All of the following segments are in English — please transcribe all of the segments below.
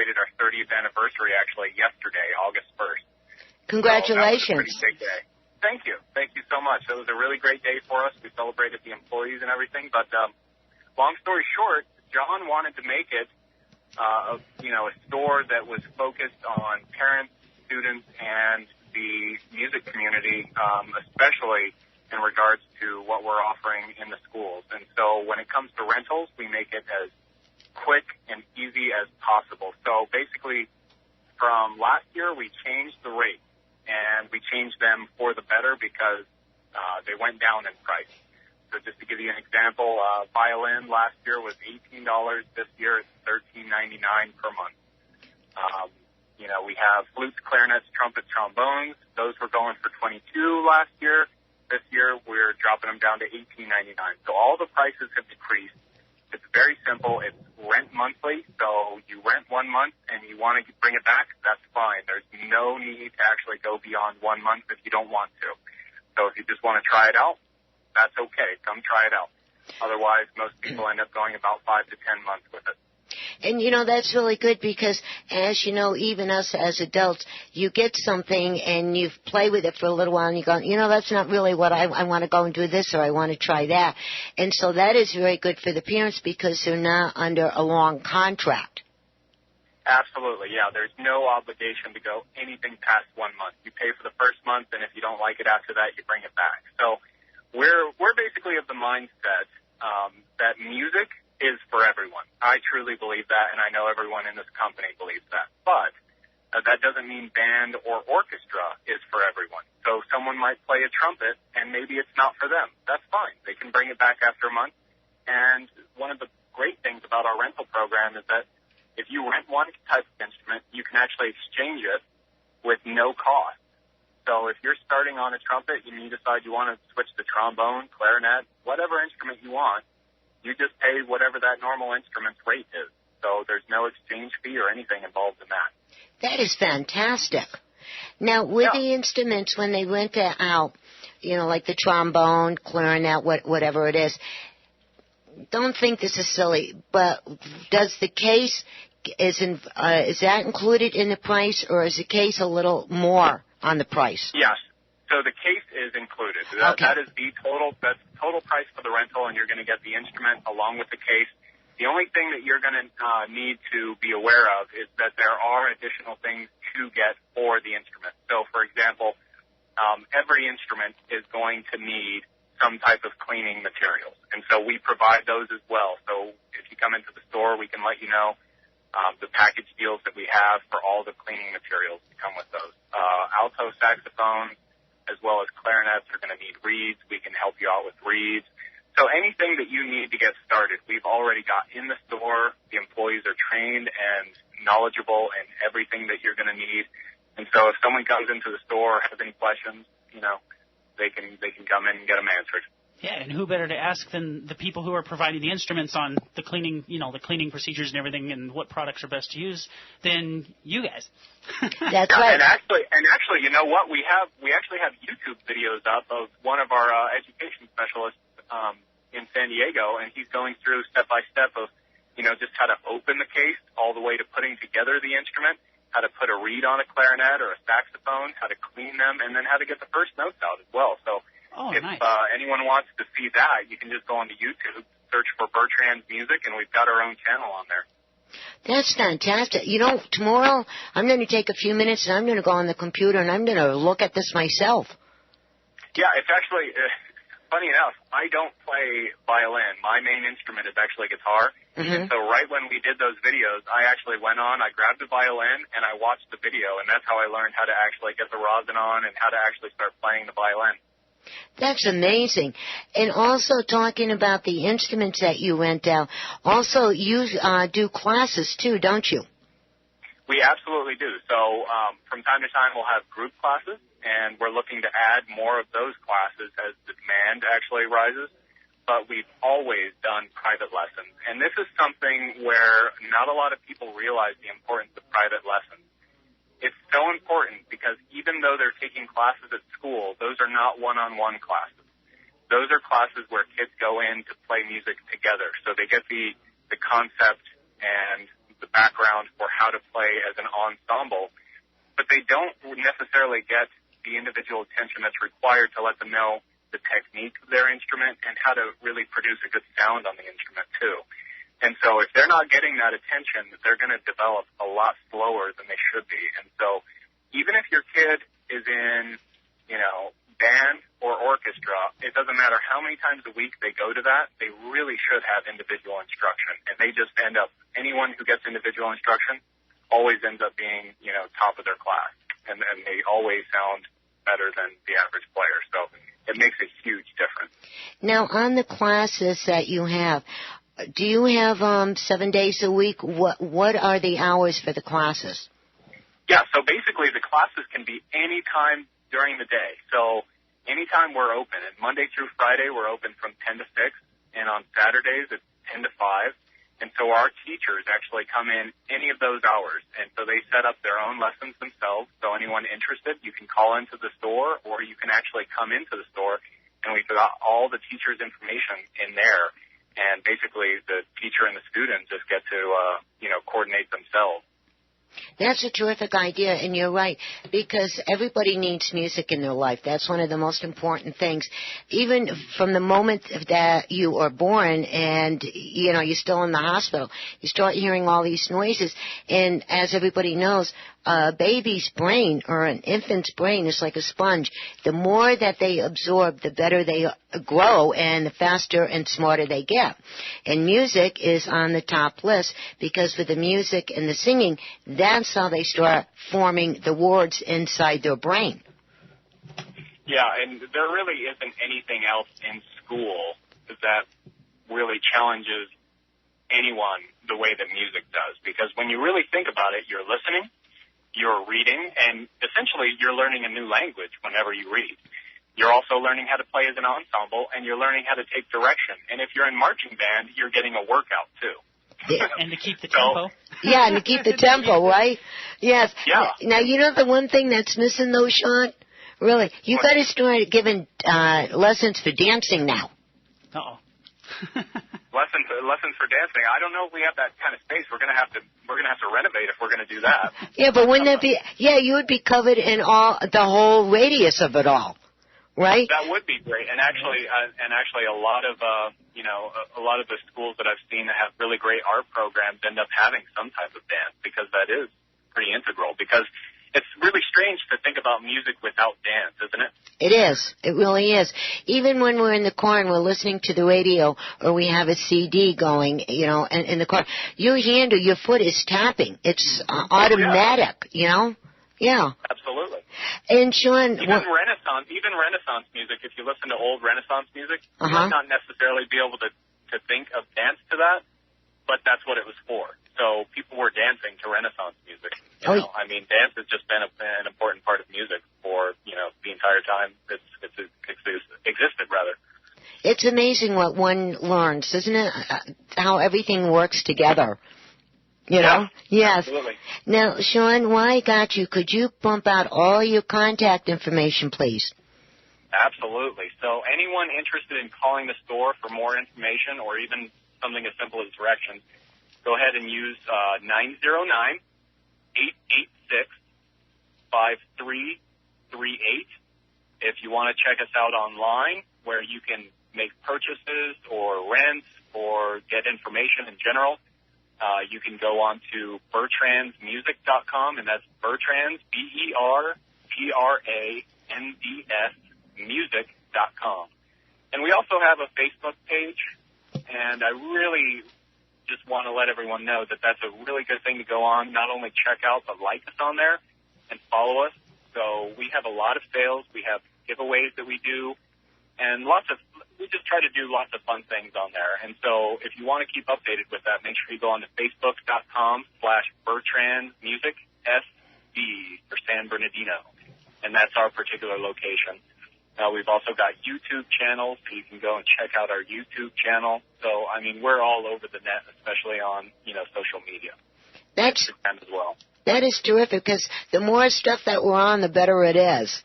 celebrated our 30th anniversary actually yesterday, August 1st. Congratulations. So that was a pretty big day. Thank you. Thank you so much. It was a really great day for us. We celebrated the employees and everything. But long story short, John wanted to make it, a store that was focused on parents, students, and the music community, especially in regards to what we're offering in the schools. And so when it comes to rentals, we make it as quick and easy as possible. So basically, from last year, we changed the rate, and we changed them for the better because they went down in price. So just to give you an example, violin last year was $18. This year it's $13.99 per month. We have flutes, clarinets, trumpets, trombones. Those were going for $22 last year. This year we're dropping them down to $18.99. So all the prices have decreased. It's very simple. It's rent monthly. So you rent 1 month and you want to bring it back, that's fine. There's no need to actually go beyond 1 month if you don't want to. So if you just want to try it out, that's okay. Come try it out. Otherwise, most people end up going about 5 to 10 months with it. And, that's really good because, as you know, even us as adults, you get something and you play with it for a little while and you go, that's not really what I want to go and do this or I want to try that. And so that is very good for the parents because they're not under a long contract. Absolutely, yeah. There's no obligation to go anything past 1 month. You pay for the first month, and if you don't like it after that, you bring it back. So we're basically of the mindset that music is for everyone. I truly believe that, and I know everyone in this company believes that. But that doesn't mean band or orchestra is for everyone. So someone might play a trumpet, and maybe it's not for them. That's fine. They can bring it back after a month. And one of the great things about our rental program is that if you rent one type of instrument, you can actually exchange it with no cost. So if you're starting on a trumpet and you decide you want to switch to trombone, clarinet, whatever instrument you want, you just pay whatever that normal instrument's rate is. So there's no exchange fee or anything involved in that. That is fantastic. Now, with the instruments, when they rent it out, like the trombone, clarinet, whatever it is, don't think this is silly, but does the case, is that included in the price, or is the case a little more on the price? Yes. So the case is included. That is the total price for the rental, and you're going to get the instrument along with the case. The only thing that you're going to need to be aware of is that there are additional things to get for the instrument. So, for example, every instrument is going to need some type of cleaning materials, and so we provide those as well. So if you come into the store, we can let you know the package deals that we have for all the cleaning materials that come with those. Alto saxophones as well as clarinets are going to need reeds. We can help you out with reeds. So anything that you need to get started, we've already got in the store. The employees are trained and knowledgeable in everything that you're going to need. And so if someone comes into the store or has any questions, they can come in and get them answered. Yeah, and who better to ask than the people who are providing the instruments on the cleaning, the cleaning procedures and everything, and what products are best to use than you guys. That's right. And actually, you know what? We actually have YouTube videos up of one of our education specialists in San Diego, and he's going through step by step of, just how to open the case all the way to putting together the instrument, how to put a reed on a clarinet or a saxophone, how to clean them, and then how to get the first notes out as well. So if anyone wants to see that, you can just go onto YouTube, search for Bertrands Music, and we've got our own channel on there. That's fantastic. Tomorrow I'm going to take a few minutes and I'm going to go on the computer and I'm going to look at this myself. Yeah, it's actually, funny enough, I don't play violin. My main instrument is actually guitar. Mm-hmm. So right when we did those videos, I actually went on, I grabbed the violin, and I watched the video, and that's how I learned how to actually get the rosin on and how to actually start playing the violin. That's amazing. And also talking about the instruments that you rent out, also you do classes too, don't you? We absolutely do. So from time to time we'll have group classes, and we're looking to add more of those classes as the demand actually rises. But we've always done private lessons. And this is something where not a lot of people realize the importance of private lessons. It's so important because even though they're taking classes at school, those are not one-on-one classes. Those are classes where kids go in to play music together. So they get the concept and the background for how to play as an ensemble, but they don't necessarily get the individual attention that's required to let them know the technique of their instrument and how to really produce a good sound on the instrument too. And so if they're not getting that attention, they're going to develop a lot slower than they should be. And so even if your kid is in, band or orchestra, it doesn't matter how many times a week they go to that, they really should have individual instruction. And they just end up, anyone who gets individual instruction always ends up being, top of their class. And they always sound better than the average player. So it makes a huge difference. Now, on the classes that you have, do you have 7 days a week? What are the hours for the classes? Yeah, so basically the classes can be any time during the day. So anytime we're open. And Monday through Friday we're open from 10 to 6, and on Saturdays it's 10 to 5. And so our teachers actually come in any of those hours. And so they set up their own lessons themselves. So anyone interested, you can call into the store, or you can actually come into the store, and we've got all the teachers' information in there. And basically the teacher and the student just get to, coordinate themselves. That's a terrific idea, and you're right, because everybody needs music in their life. That's one of the most important things. Even from the moment that you are born and, you're still in the hospital, you start hearing all these noises, and as everybody knows, a baby's brain or an infant's brain is like a sponge. The more that they absorb, the better they grow and the faster and smarter they get. And music is on the top list because with the music and the singing, that's how they start forming the words inside their brain. Yeah, and there really isn't anything else in school that really challenges anyone the way that music does. Because when you really think about it, you're listening, you're reading, and essentially you're learning a new language whenever you read. You're also learning how to play as an ensemble, and you're learning how to take direction. And if you're in marching band, you're getting a workout, too. And to keep the tempo. Yeah, and to keep the tempo, right? Yes. Yeah. Now, the one thing that's missing, though, Shawn? Really, you got to start giving lessons for dancing now. Uh-oh. Lessons for dancing. I don't know if we have that kind of space. We're gonna have to renovate if we're gonna do that. Yeah, but wouldn't that be? Yeah, you would be covered in the whole radius of it all, right? That would be great. And actually, a lot of a lot of the schools that I've seen that have really great art programs end up having some type of dance, because that is pretty integral. Because it's really strange to think about music without dance, isn't it? It is. It really is. Even when we're in the car and we're listening to the radio or we have a CD going, in the car, your hand or your foot is tapping. It's automatic, Yeah. Absolutely. And Shawn, Even Renaissance music, if you listen to old Renaissance music, you might not necessarily be able to think of dance to that, but that's what it was for. So people were dancing to Renaissance music. Dance has just been an important part of music for, the entire time it's existed, rather. It's amazing what one learns, isn't it? How everything works together. Yeah, Yes. Absolutely. Now, Shawn, while I got you, could you bump out all your contact information, please? Absolutely. So anyone interested in calling the store for more information or even something as simple as directions, go ahead and use 909-886-5338. If you want to check us out online, where you can make purchases or rent or get information in general, you can go on to bertrandsmusic.com, and that's Bertrands, BERTRANDS, music.com. And we also have a Facebook page, and I really just want to let everyone know that that's a really good thing to go on. Not only check out, but like us on there and follow us. So we have a lot of sales. We have giveaways that we do, and we just try to do lots of fun things on there. And so if you want to keep updated with that, make sure you go on to facebook.com/BertrandsMusic, SB for San Bernardino. And that's our particular location. We've also got YouTube channels, so you can go and check out our YouTube channel. So, we're all over the net, especially on, social media. That's Instagram as well. That is terrific, because the more stuff that we're on, the better it is.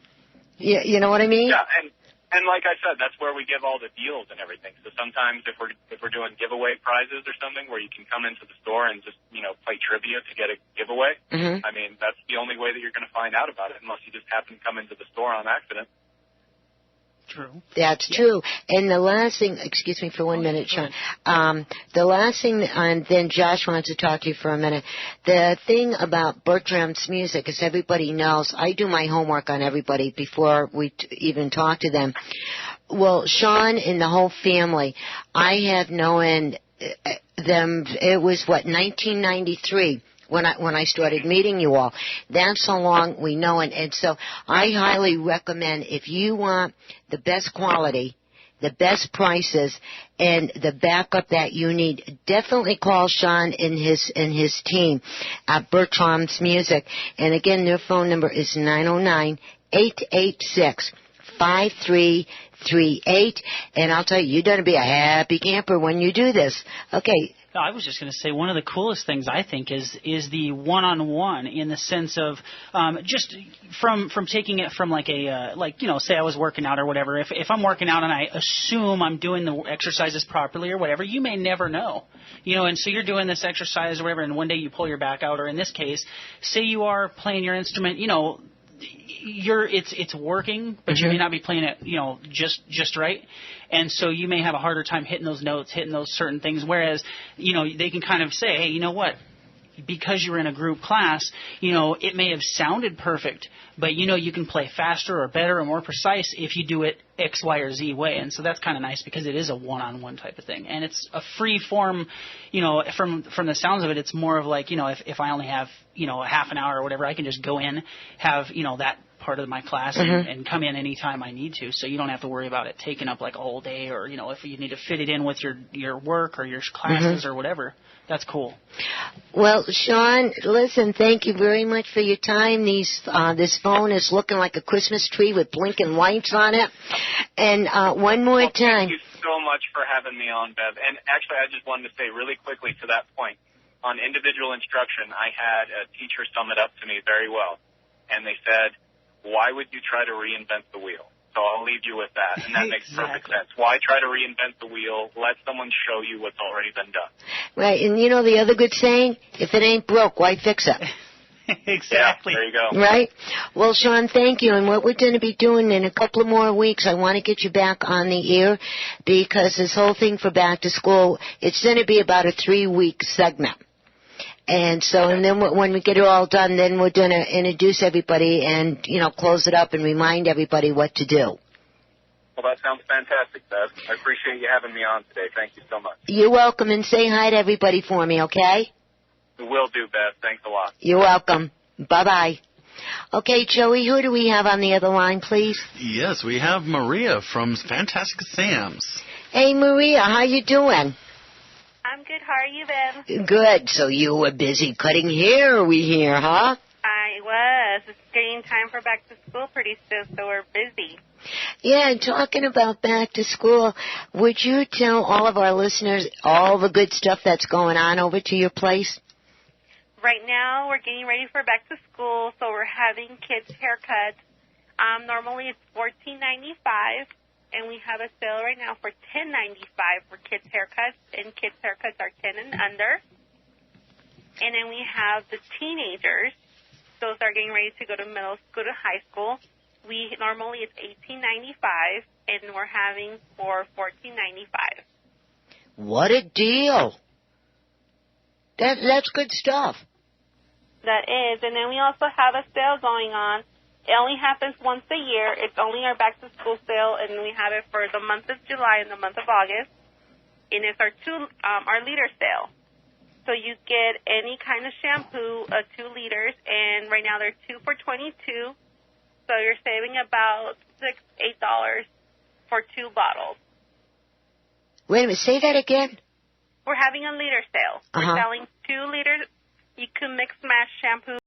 You know what I mean? Yeah, And like I said, that's where we give all the deals and everything. So sometimes if we're doing giveaway prizes or something where you can come into the store and just, play trivia to get a giveaway, I mean, that's the only way that you're going to find out about it unless you just happen to come into the store on accident. True. That's true. And the last thing, excuse me for 1 minute, Shawn. The last thing, and then Josh wants to talk to you for a minute. The thing about Bertrands music, as everybody knows, I do my homework on everybody before we even talk to them. Well, Shawn and the whole family, I have known them, it was 1993. When I started meeting you all. That's how long we know it. And so I highly recommend, if you want the best quality, the best prices, and the backup that you need, definitely call Shawn and his team at Bertrands Music. And again, their phone number is 909-886-5338. And I'll tell you, you're going to be a happy camper when you do this. Okay. No, I was just going to say one of the coolest things I think is the one-on-one, in the sense of just from taking it from like a say I was working out or whatever. If I'm working out and I assume I'm doing the exercises properly or whatever, you may never know, and so you're doing this exercise or whatever, and one day you pull your back out, or in this case, say you are playing your instrument, it's working, but you may not be playing it, just right. And so you may have a harder time hitting those notes, hitting those certain things. Whereas, they can kind of say, hey, you know what? Because you were in a group class, it may have sounded perfect, but you can play faster or better or more precise if you do it X, Y, or Z way. And so that's kind of nice because it is a one-on-one type of thing. And it's a free form, from the sounds of it, it's more of like, if I only have, a half an hour or whatever, I can just go in, have, that part of my class and come in anytime I need to, so you don't have to worry about it taking up like a whole day, or if you need to fit it in with your work or your classes or whatever. That's cool. Well, Shawn, listen, thank you very much for your time. This phone is looking like a Christmas tree with blinking lights on it. And one more time. Thank you so much for having me on, Bev. And actually, I just wanted to say really quickly to that point, on individual instruction, I had a teacher sum it up to me very well. And they said, why would you try to reinvent the wheel? So I'll leave you with that, and that makes perfect sense. Why try to reinvent the wheel? Let someone show you what's already been done. Right, and the other good saying, if it ain't broke, why fix it? Exactly. Yeah, there you go. Right? Well, Shawn, thank you. And what we're going to be doing in a couple of more weeks, I want to get you back on the air, because this whole thing for back to school, it's going to be about a 3-week segment. And so, and then when we get it all done, then we're going to introduce everybody and, close it up and remind everybody what to do. Well, that sounds fantastic, Bev. I appreciate you having me on today. Thank you so much. You're welcome, and say hi to everybody for me, okay? Will do, Bev. Thanks a lot. You're welcome. Bye-bye. Okay, Joey, who do we have on the other line, please? Yes, we have Maria from Fantastic Sam's. Hey, Maria, how you doing? I'm good. How are you, Bev? Good. So you were busy cutting hair, we hear, huh? I was. It's getting time for back to school pretty soon, so we're busy. Yeah, and talking about back to school, would you tell all of our listeners all the good stuff that's going on over to your place? Right now, we're getting ready for back to school, so we're having kids' haircuts. Normally, it's $14.95. And we have a sale right now for $10.95 for kids' haircuts, and kids' haircuts are 10 and under. And then we have the teenagers. Those are getting ready to go to middle school to high school. Normally it's $18.95, and we're having for $14.95. What a deal! That's good stuff. That is, and then we also have a sale going on. It only happens once a year. It's only our back-to-school sale, and we have it for the month of July and the month of August. And it's our liter sale. So you get any kind of shampoo, 2 liters, and right now they're 2 for $22. So you're saving about $8 for 2 bottles. Wait a minute, say that again? We're having a liter sale. We're selling 2 liters. You can mix match shampoo